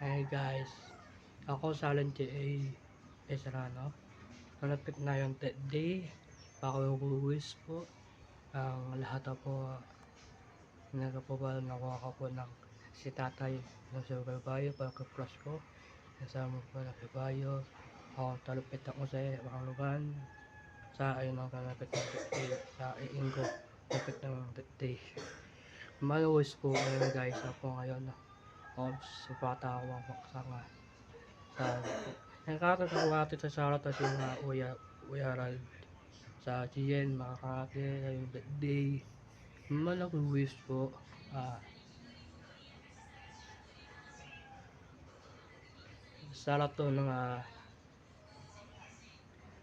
Hey guys, ako Silent J.A. Esrano. Malapit na yung day. Ako yung wish po. Ang lahat na po, nagpapabal nakuha ko po ng si tatay ng Silver Bayo, pagka-crush ko. Kasama po na si Bayo. Ako talupit ako sa mga lugan. Sa ayun ang kalapit ng day. Sa iinggo, lapit ng day. Maluwis po ngayon guys. Ako ngayon. Supata ako mapaksanga. Nakakakawati sa shoutout sa mga uyaral sa GN, makakakati sa yung birthday. Malaking wish po. Shoutout to ng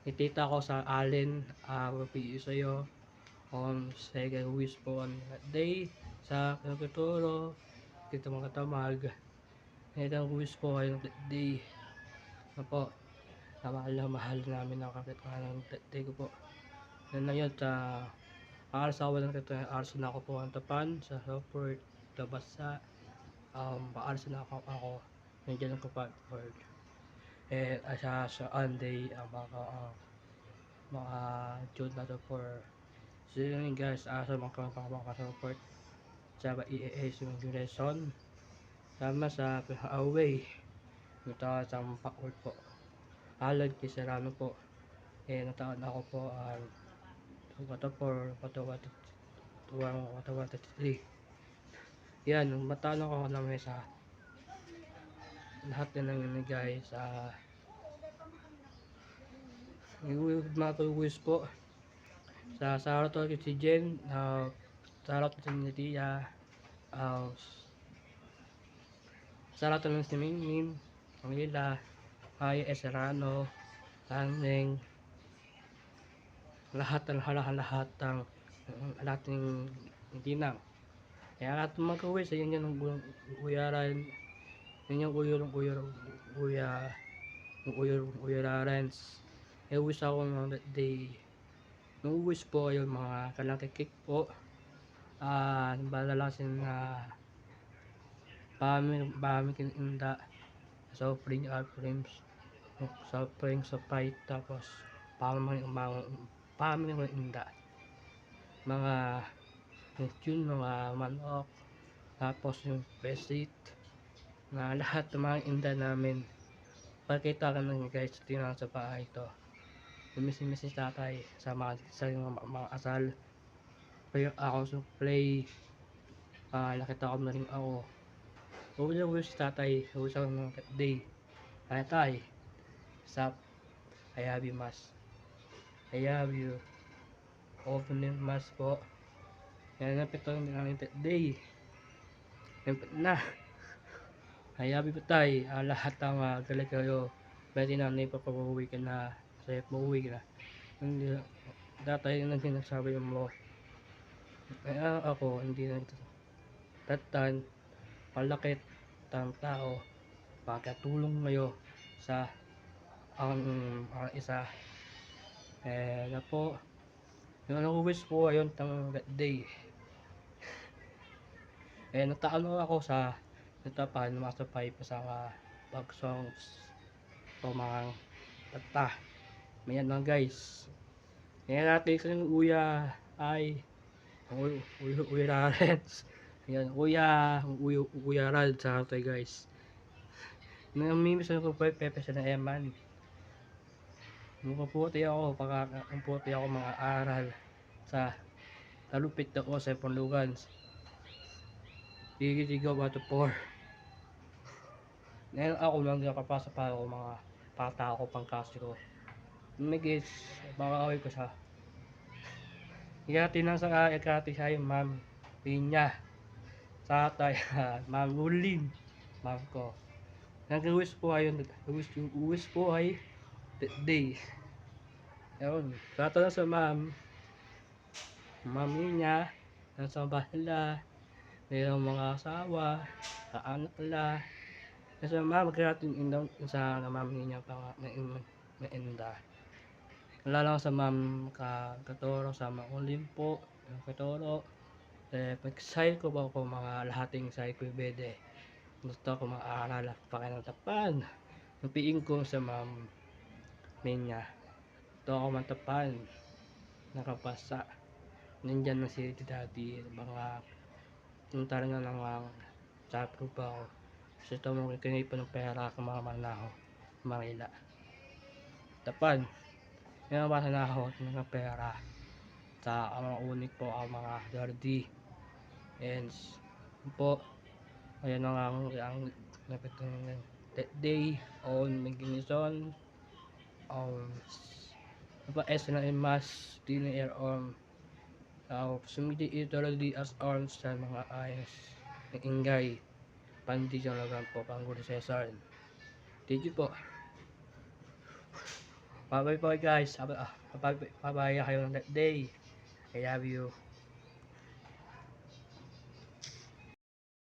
itita ko sa Allen, PU sa'yo. Second wish po on birthday sa Kapituro, kita mga tamag. Second wish po ay birthday. Ano po, mahal namin ang kapit ng birthday ko po. Yan na yun sa paasawa lang ito, aarsa na ako po ang tapan sa support labas sa paaarsa na ako nandiyan ang kapatid sa Anday ang mga June na to for so yun guys, asa mga support sa EAS yung duration sama sa away ito sa backward po halad kay Serrano po nataon ako po Watawa 33. Yan, matalo ko na may sa lahat na yun guys. Mga wish po sa sarot ko si Jen, sarot si Nitia, sarot ng si Mimim, Pangila, Ay Serrano, Landing, lahat ng hindi na. Kaya lahat ng mag-wish, yun yung uyaran, yun yung uyararans. Wish ako ng that day. Nung wish po yung mga kalakikik po. Balalasin na pami kininda. Soft drink sa fight. Tapos pami kininda. Mga yun, mga manok. Tapos yung besit. Na lahat ng mga inda namin. Pakita ka ng guys, tingnan sa bahay ito. Misi tatay sa mga asal. Pero ako sa play. Nakita ko na rin ako. Wish tatay, wish ako ng day. Tay, stop. I have you mas. I have you. Open yung mas po. Yan napit ko ng day. Napit na. I have you tay. Lahat ng galit kayo. Pwede na pauwi ka na. Kasi pauwi ka na. Hindi, dati yung nagsasabi mo. Kaya ako, hindi na ito. Tatan, palakit ng tao, pagkatulong ngayon sa ang isa. Na po, yung wish po ayun tang that day. Natalo ako sa natapan, masapay pa sa pag songs o mga tata. Mayan lang guys. Kaya natin sa uya ay Uy Rarens. Ayan, Uya Rad sa atin guys. Namimiss ko pa Pepe sa na Eman. Mapuputi ako, pagkakamputi ako mga aral sa talupit ako sa Punlugan. Sigaw ba ito 4. Ngayon ako lang nakapasa pa ako mga pata ako pang kasi ko. Migis, makakawin ko sa Igati na sa ikati siya yung ma'am Pinya sa atay ma'am Ulin ma'am ko nag-wish po ayun wish po ay day yun kata na sa ma'am niya nasa bahala mayroong mga asawa sa anak nila kasi ma'am magkarating indang sa ma'am niya pa na inda wala lang sa ma'am Katoro sa mga Olimpo Katoro pag-side ko ba ako mga lahating side ko bede gusto ko mag-aaral at pakinatapan. Napiin ko sa ma'am niya. Gusto ako matapan. Nakapasa. Nandyan na si daddy. Mga yung talaga lang sa approve ako. Kasi ito mo kinip ng pera kung mga manaho. Manila. Tapan. Pinabasa na ako ng pera. Sa mga unik po ang mga dirty. And po. Ayan na nga ang napitong that day on Meginison on S na mas dinner on sumili ito already as arms sa mga ayos ng ingay pandi yung lagan po Pangulo Cesar. Thank you po. Bye bye po guys. Bye bye kayo ng that day. I love you.